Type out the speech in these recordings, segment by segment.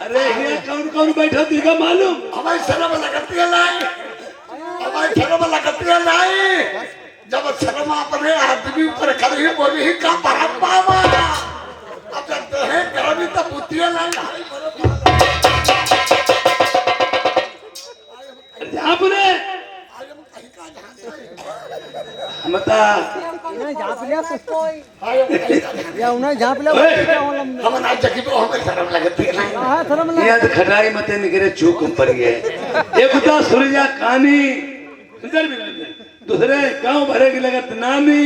अरे ये कौन कौन बैठा थी का मालूम? हमारी शर्म लगती है लाई, हमारी शर्म लगती है लाई। जब शर्म अपने आदमी पर करी बोली ही का परम्परा। अब जानते हैं गर्मी तो बुद्धि है लाई। आपने मता झाँप लिया कुछ या उन्हें झाँप लिया हम ना जगी तो हमें शर्म लगती है लाई। हाँ शर्म लगा यहाँ तो खटाई मते निकले चूक ऊपर गए। एक उता सूर्या कानी इधर भी दूसरे गांव भरे की लगत नानी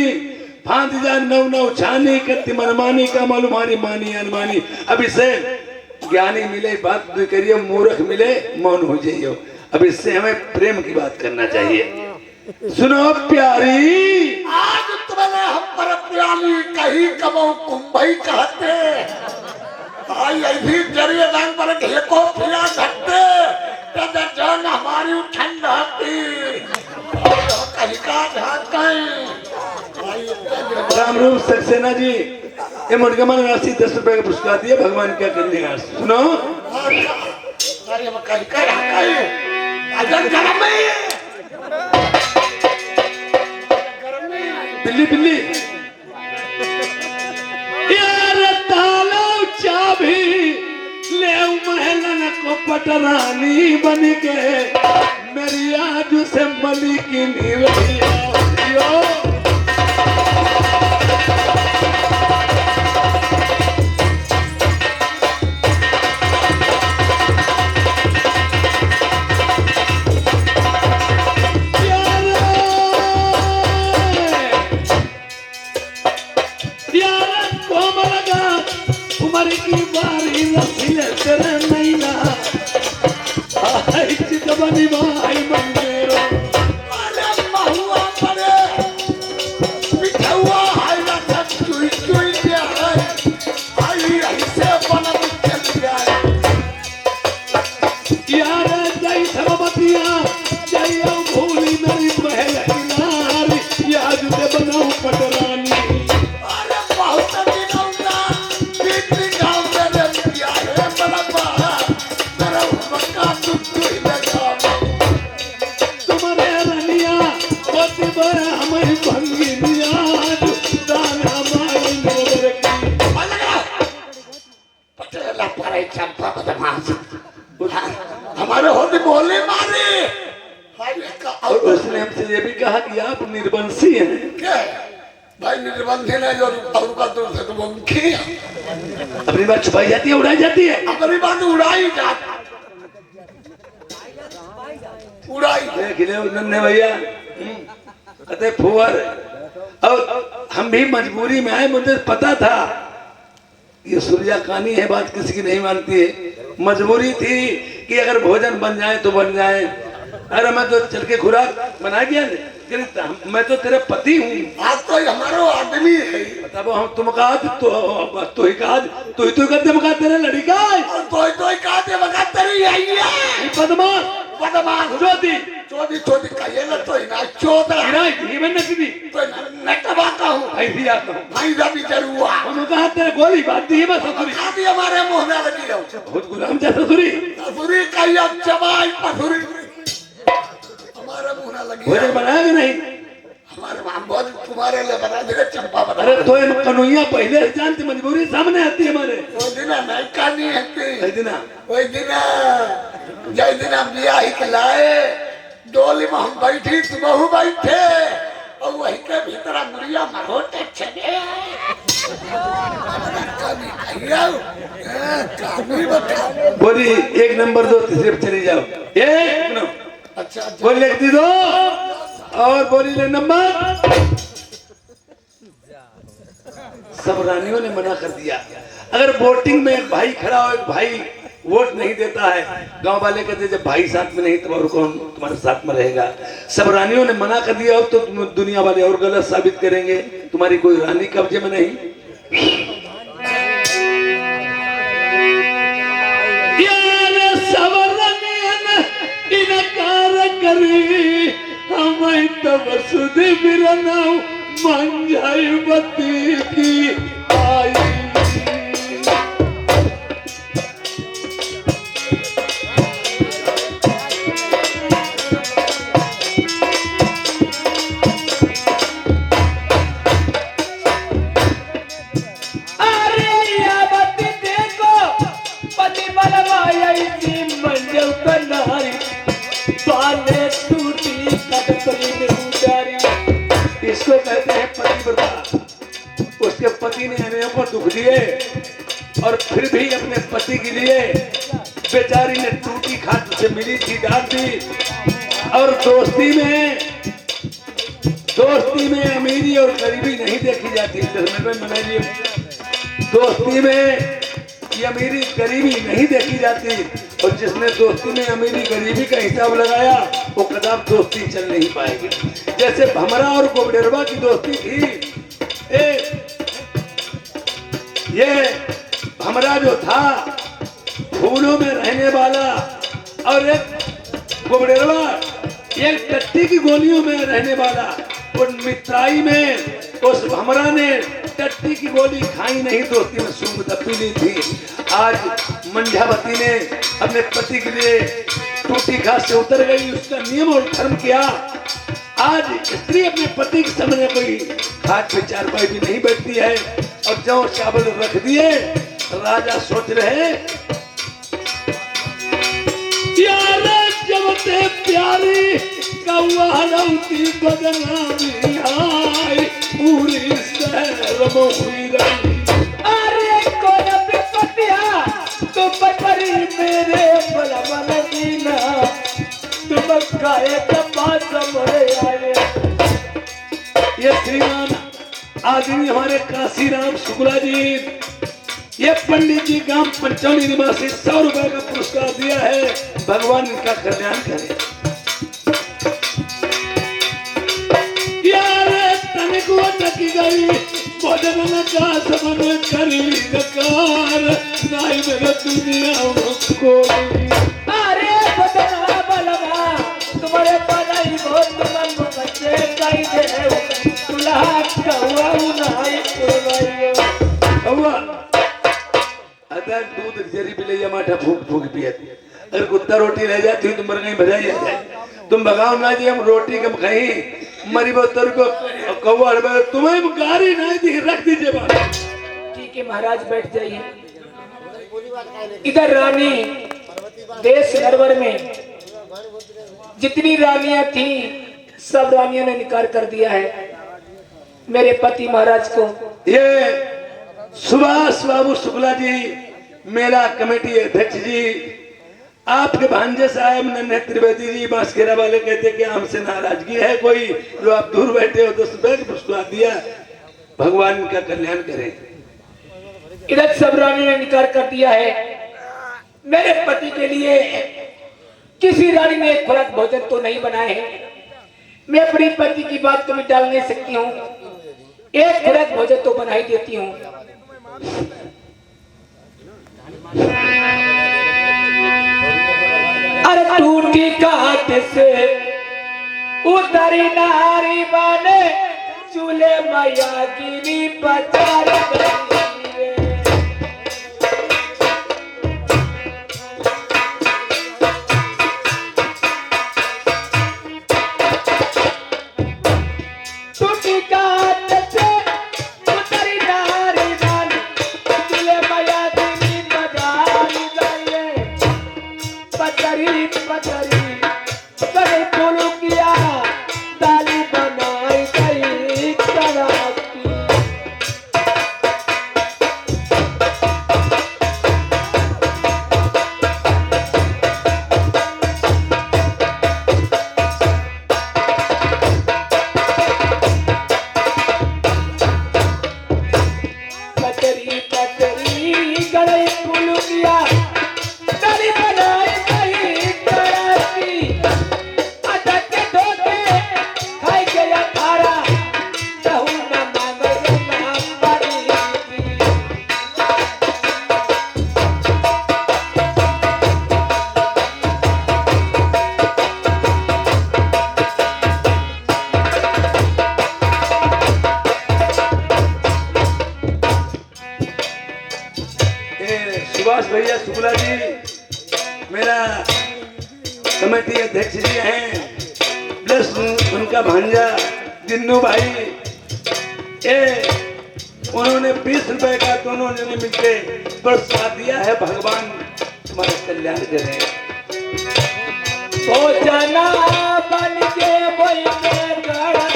फांद जा नौ नौ छानी कत्ती मनमानी का मालूमानी मानी अनमानी। अब इससे ज्ञानी मिले बात नहीं करिए, मूर्ख मिले मौन हो जाइए। अब इससे हमें प्रेम की बात करना चाहिए। सुनो प्यारी, आज तुम्हें हम पर प्याली कहीं कबो कुंभई कहते। आई अभी जरिए दान पर घेको फिरा सकते। तब जान हमारी ठंड होती। कहीं का झाँक राम रूप सक्सेना जी ये मुर्गमन राशि 10 रुपए का पुरस्कार दिए। भगवान क्या करने का सुनो। अरे मैं कहीं का अजन गरम में बिल्ली बिल्ली यार तालो चाबी ले महलन को पटरानी बन के मेरी आज से मलिकी नहीं रही यो। उमर की बारी रसीले तेरे नैना आई चितबनी भाई मंदिरो। अरे महुआ पड़े पिठुआ हाय ना चुई चुई दिया है। आई ऐसे बनम चल गया यार जय सरबतिया जय भूली मेरी महल किनारी याद ते बनाऊं पटरानी। हमारे होते बोले मारे। और उसने हमसे ये भी कहा कि आप निर्वंशी हैं। क्या भाई निर्बंधी ने जो और का दूर से तो मुमकी अपनी बात छुपाई जाती है, उड़ाई जाती है। अपनी बात उड़ाई जाती उड़ाई देख ले नन्हे भैया अतः फुवर। और हम भी मजबूरी में आए, मुझे पता था ये सूर्या कानी है, बात किसी की नहीं मानती है। मजबूरी थी कि अगर भोजन बन जाए तो बन जाए। अरे मैं तो चल के खुराक बना गया, मैं तो तेरे पति हूँ। आज तो हमारो आदमी है। तब हम तुम कहा तो ही कहा तो ही करते मका तेरे लड़का तो ही कहा दे मका तेरी आई है बदमाश बदमाश ज्योति चोदी चोदी कहिए ना तो ना चोदा गिराई थी मैं नकदी तो नटवा का हूँ ऐसी आता हूँ भाई भी जरूर हम कहा तेरे गोली बात दी बस ससुरी खाती हमारे मुंह में लगी हो बहुत गुलाम जा ससुरी ससुरी कही अब चबाई पसुरी हमारे मुंह में लगी भोजन बनाया कि नहीं? हमारे मां बहुत तुम्हारे लिए बना देगा चंपा बना। अरे तो ये कन्हैया पहले से जानती, मजबूरी सामने आती है हमारे। वो दिन नहीं कहानी है वही दिन वही दिन जय दिन बिया ही के लाए डोली में हम बैठी तुम बहु बैठे और वही के भीतर मुड़िया मरोटे चले बोली 1 नंबर 2 तीसरे पे चली जाओ। एक नंबर अच्छा बोली लिख दी दो और बोली ले नंबर। सब रानियों ने मना कर दिया। अगर वोटिंग में एक भाई खड़ा हो, एक भाई वोट नहीं देता है, गांव वाले कहते जब भाई साथ में नहीं तो और कौन तुम्हारे साथ में रहेगा। सब रानियों ने मना कर दिया। अब तो तुम दुनिया वाले और गलत साबित करेंगे, तुम्हारी कोई रानी कब्जे में नहीं। इनकार करी हमें तब सुधी बिरना मंजाई की आई दिए और फिर भी अपने पति के लिए बेचारी ने टूटी खाट से मिली थी डाल दी। और दोस्ती में अमीरी और गरीबी नहीं देखी जाती। दोस्ती में ये अमीरी गरीबी नहीं देखी जाती, और जिसने दोस्ती में अमीरी गरीबी का हिसाब लगाया वो कदाप दोस्ती चल नहीं पाएगी। जैसे भमरा और गोबडेरवा की दोस्ती थी। ये भमरा जो था फूलों में रहने वाला, और एक गोबडेरवा एक टट्टी की गोलियों में रहने वाला। और मित्राई में उस भमरा ने टट्टी की गोली खाई नहीं, दोस्ती में सूंघ दबी ली थी। आज मंझावती ने अपने पति के लिए टूटी घास से उतर गई, उसका नियम और धर्म किया। आज स्त्री अपने पति के सामने कोई खाट पे चारपाई भी नहीं बैठती है। और जौ चावल रख दिए, राजा सोच रहे जबते प्यारी कौती बदनामी आई पूरी शहर मोही रही। अरे कोई पतिया तुम परी मेरे बलवन दीना तुम गाए पास मरे आए। ये श्रीमान आदमी हमारे काशीराम शुक्ला जी, ये पंडित जी गांव पंचौली निवासी 100 रुपए का पुरस्कार दिया है। भगवान इनका कल्याण करे। यार तनिक वो टकी गई भोजन का सबन करी नकार नाई मेरे दुनिया को। अरे बदना बलवा तुम्हारे पलाई हो तुम बच्चे कई दे तुला कौवा उनाई पुरवाई कौवा अगर दूध जरी पिले माठा फूक फूक पियती। अगर कुत्ता रोटी रह जाती है तो मर गई बजाई आ जाए। तुम भगाओ ना जी, हम रोटी कम खाई मरी बोतर को कौवा तुम्हें गाड़ी नहीं दी, रख दीजिए बात। ठीक है महाराज बैठ जाइए। इधर रानी देश नरवर में जितनी रानियां थी सब रानियों ने निकार कर दिया है मेरे पति महाराज को। ये सुभाष बाबू शुक्ला जी, मेरा कमेटी अध्यक्ष जी, आपके भांजे साहब नन्हे त्रिवेदी जी बांसखेड़ा वाले कहते कि हमसे नाराजगी है कोई, जो आप दूर बैठे हो तो सुबह पुरस्कार दिया। भगवान का कल्याण करें। इधर सब रानी ने निकार कर दिया है मेरे पति के लिए। किसी रानी ने एक खुराक भोजन तो नहीं बनाए हैं। मैं अपनी पति की बात कभी टाल नहीं सकती हूँ, एक खुराक भोजन तो बना ही देती हूँ। अरे टूटी काट से उतरी नारी बने चूल्हे मैया गिरी पचार भैया शुक्ला जी मेरा कमेटी अध्यक्ष जी हैं, प्लस उनका भांजा दिन्नू भाई, उन्होंने 20 रुपए का दोनों जने मिलके पुरस्कार दिया है। भगवान तुम्हारा कल्याण करें। तो जना बन के बोल के गड़ा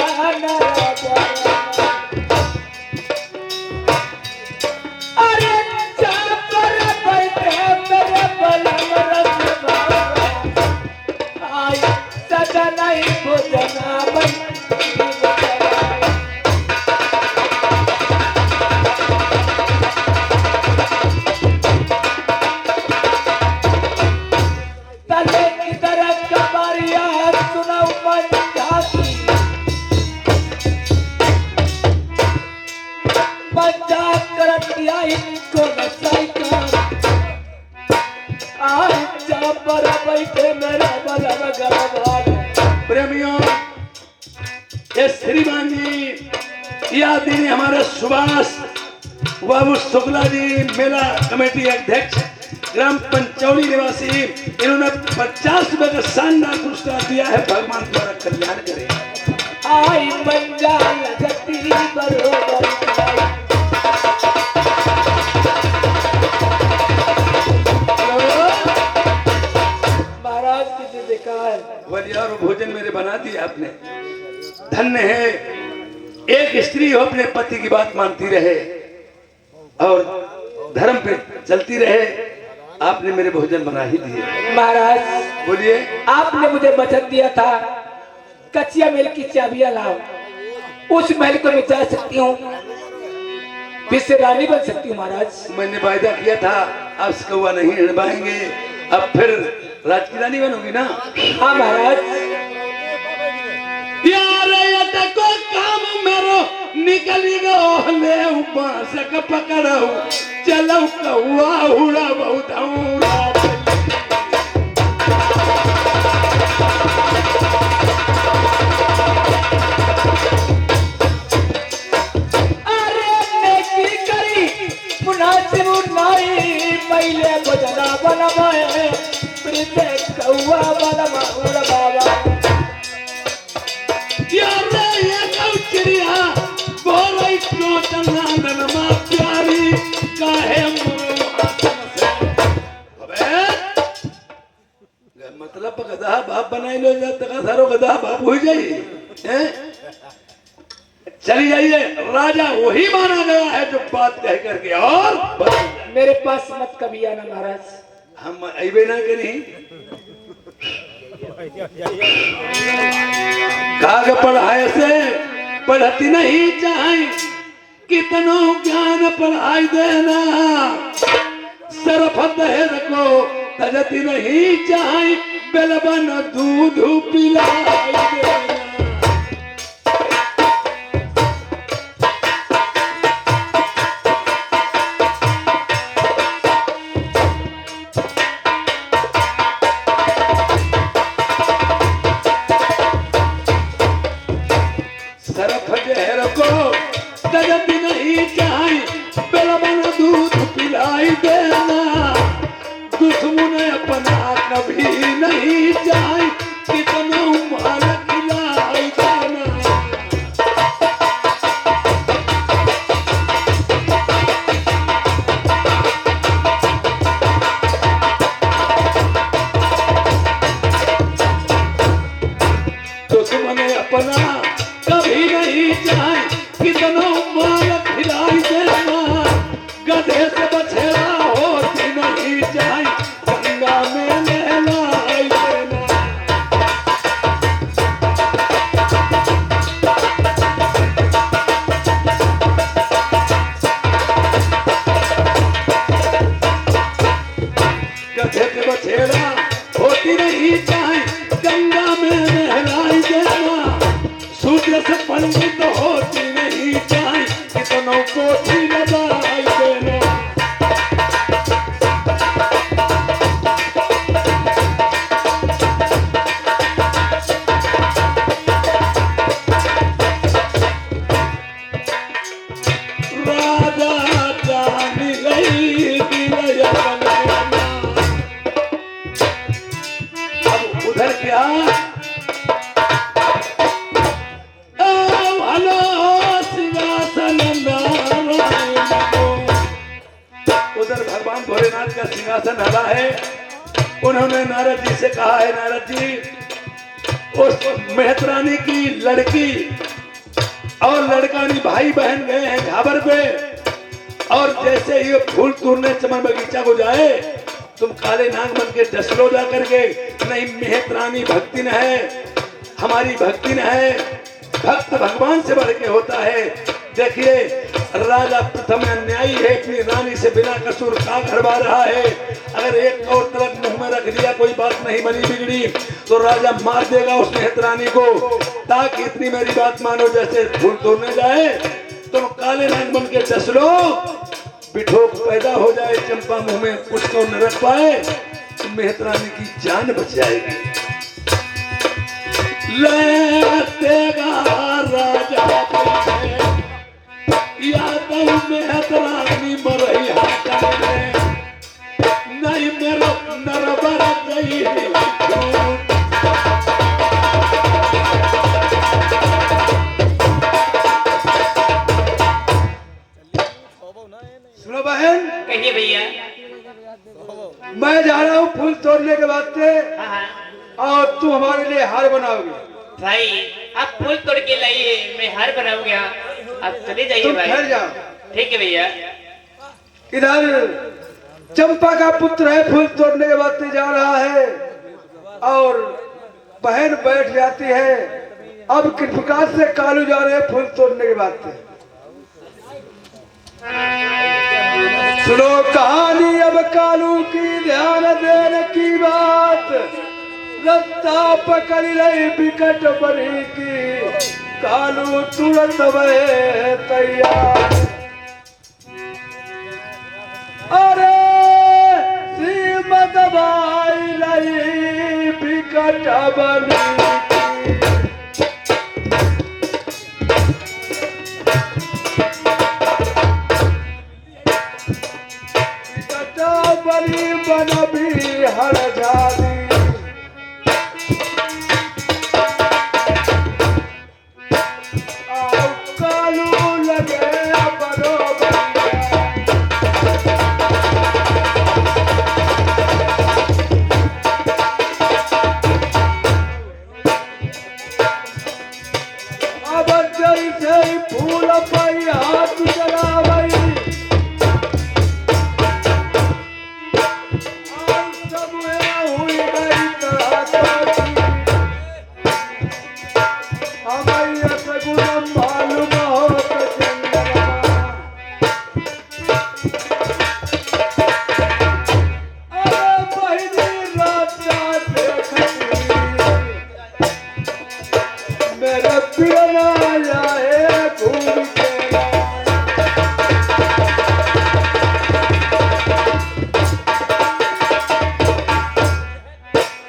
आई भोजना बन तले की तरह कबारिया सुनाऊ पंजाबी पंजाब कर दिया इनको नचाई का आज जा पर बैठे मेरा बलम गलबान प्रेमियों, ये श्रीमान जी या दिन हमारे सुभाष बाबू शुक्ला जी मेला कमेटी अध्यक्ष ग्राम पंचौली निवासी, इन्होंने 50 रुपए का शानदार पुरस्कार दिया है। भगवान द्वारा कल्याण करे। आई पंजाब लगती बरोबर महाराज की जयकार। बढ़िया और भोजन मेरे बना दिया आपने। धन्य है एक स्त्री हो अपने पति की बात मानती रहे और धर्म पे चलती रहे। आपने मेरे भोजन बना ही दिए। महाराज बोलिए। आपने मुझे वचन दिया था कच्चिया महल की चाबियां लाओ, उस महल को मैं जा सकती हूँ, फिर से रानी बन सकती हूँ। महाराज मैंने वायदा किया था आपसे कौवा नहीं निभाएंगे, अब फिर राज की रानी बनोगी ना? हाँ महाराज। यार ये को काम मेरो निकली गो ले ऊपर से पकड़ो चलो कौवा उड़ा बहुत अरे नेकी करी पुनः से उड़ाई पहले बजना बनवाए प्रीते कौवा बनवा उड़ बाबा। यार ये चिड़िया बोले क्यों चंदन मा प्यारी काहे मतलब गधा बाप बनाई लो जाता सारो गधा बाप हो जाइए। चली जाइए, राजा वही माना गया है जो बात कह करके और मेरे पास मत कभी आना महाराज। हम अबे ना करी काग पढ़ाए से पढ़ती नहीं चाहे कितनो ज्ञान पढ़ाई देना सरफत है को तजती नहीं चाहे बेलबन दूध पिलाई देना। सरफ जहर को तजती नहीं चाहे बेलबन दूध पिलाई देना। दुश्मन अपना कभी नहीं चाहे कितना माल खिलाई देना। दुश्मन अपना कभी नहीं चाहे कितना माल खिलाई देना। गधे से बछड़ा होती नहीं चाहे गंगा में नहलाई देना। गधे से बछड़ा होती नहीं चाहे गंगा में नहलाई देना। सूर्य से पंडित होती नहीं चाहे कितनों कोठी लगाई देना। राजा जान गई दिलया बनाना। अब उधर क्या उधर भगवान भोलेनाथ का सिंहासन हला है। उन्होंने नारद जी से कहा है, नारद जी उस मेहतरानी की लड़की और लड़कानी भाई बहन गए हैं घाबर पे, और जैसे ये फूल तोड़ने चमन बगीचा को जाए तुम काले नाग बन के डसलो जा करके नहीं मेहतरानी भक्ति न है हमारी भक्ति न है, भक्त भगवान से बढ़ के होता है। देखिए राजा प्रथम अन्यायी है, अपनी रानी से बिना कसूर का घरवा रहा है। अगर एक और तलक मुंह में रख दिया, कोई बात नहीं बनी बिगड़ी, तो राजा मार देगा उस निहत रानी को। ताकि इतनी मेरी बात मानो, जैसे फूल तोड़ने जाए तुम काले रंग बन के डस लो, बिठोक पैदा हो जाए, चंपा मुंह में कुछ को न रख पाए, तो मेहत रानी की जान बच जाएगी। लेगा राजा यादव मेहत रानी मरही नहीं मेरा नरबर गई। सुनो बहन, कहिए भैया। मैं जा रहा हूँ फूल तोड़ने के वास्ते, और तू हमारे लिए हार बनाओगी। भाई आप फूल तोड़ के लाइए, मैं हार बनाऊंगा, आप चले जाइए तुम भाई। ठहर जाओ। ठीक है भैया। इधर चंपा का पुत्र है, फूल तोड़ने के वास्ते जा रहा है, और बहन बैठ जाती है। अब कृपका से कालू जा रहे हैं फूल तोड़ने के वास्ते। सुनो कहानी अब कालू की, ध्यान देने की बात। रास्ता पकड़ लई बिकट बनी की, कालू तुरंत वह तैयार। अरे श्रीमद भाई लई बिकट बनी बनी बन भी हर जाती। कालू लगे बरोबर, अब जैसे फूल पर हाथ जलावई, हुई गई सगुन मालूम होत चंद्रमा। अरे बहिनी राजा देखती, मेरे पियना जाए घूम के।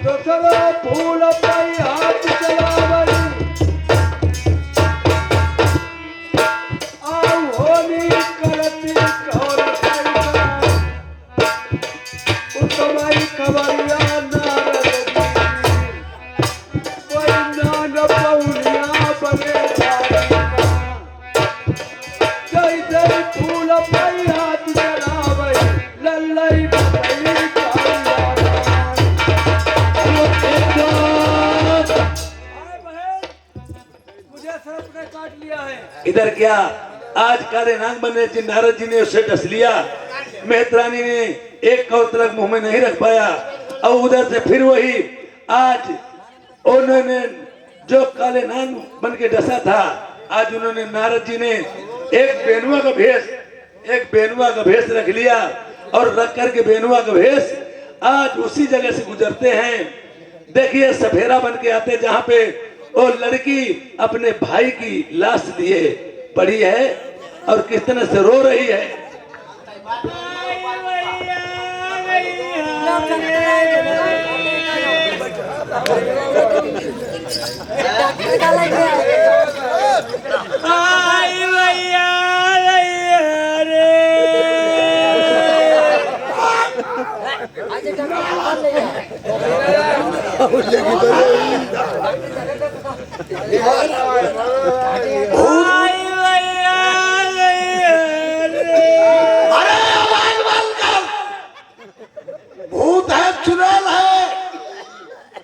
दूसरा फूल पर हाथ चलावई, आओ होली करती कौन सैया, उत्तमाई खबरिया नारद जी, कोई नाग पौलिया बने जाना। जैसे फूल पर हाथ चलावई, लल्लई बतई काट लिया है। इधर क्या आज काले नाग बने जी, नारद जी ने उसे डस लिया। मेहत रानी ने एक और तलक मुंह में नहीं रख पाया, और उधर से फिर वही आज उन्होंने जो काले नाग बन के डसा था, आज उन्होंने नारद जी ने एक बेनुआ का भेष रख लिया, और रख करके बेनुआ का भेष आज उसी जगह से गुजरते हैं। देखिए सफेरा बन के आते, जहाँ पे वो लड़की अपने भाई की लाश लिए पड़ी है और किस तरह से रो रही है। अरे आवाज बंद कर, भूत है चुड़ैल है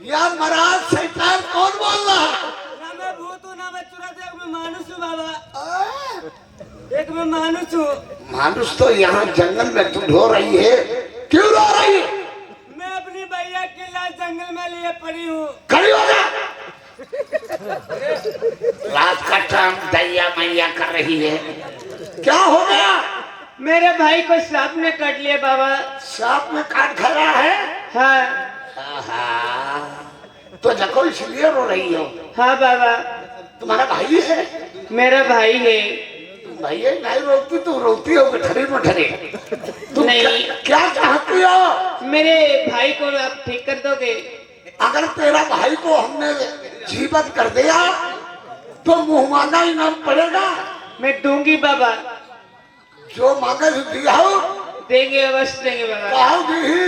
या महाराज शैतान कौन बोल रहा है? ना मैं भूत हूँ ना मैं चुड़ैल, एक मैं मानुस हूँ बाबा, एक मैं मानुस हूँ। मानुस तो यहाँ जंगल में तू ढो रही है, क्यों रो रही है? मैं अपनी भैया की लाश जंगल में लिए पड़ी हूँ। खड़ी हो जा। रात का टाइम दैया मैया कर रही है। क्या हो गया? मेरे भाई को सांप ने काट लिया बाबा। सांप में काट खाया है? हाँ आहा, तो देखो इसलिए रो रही हो। हाँ बाबा, तुम्हारा भाई है? मेरा भाई है। भैया नहीं रोती, तू रोती हो गठरी मठरी। तुम नहीं। क्या चाहती हो? मेरे भाई को आप ठीक कर दोगे? अगर तेरा भाई को हमने जीवित कर दिया तो मुहमाना इनाम पड़ेगा। मैं दूंगी बाबा, जो मांगे दिया हो, देंगे अवश्य देंगे बाबा। कहा भी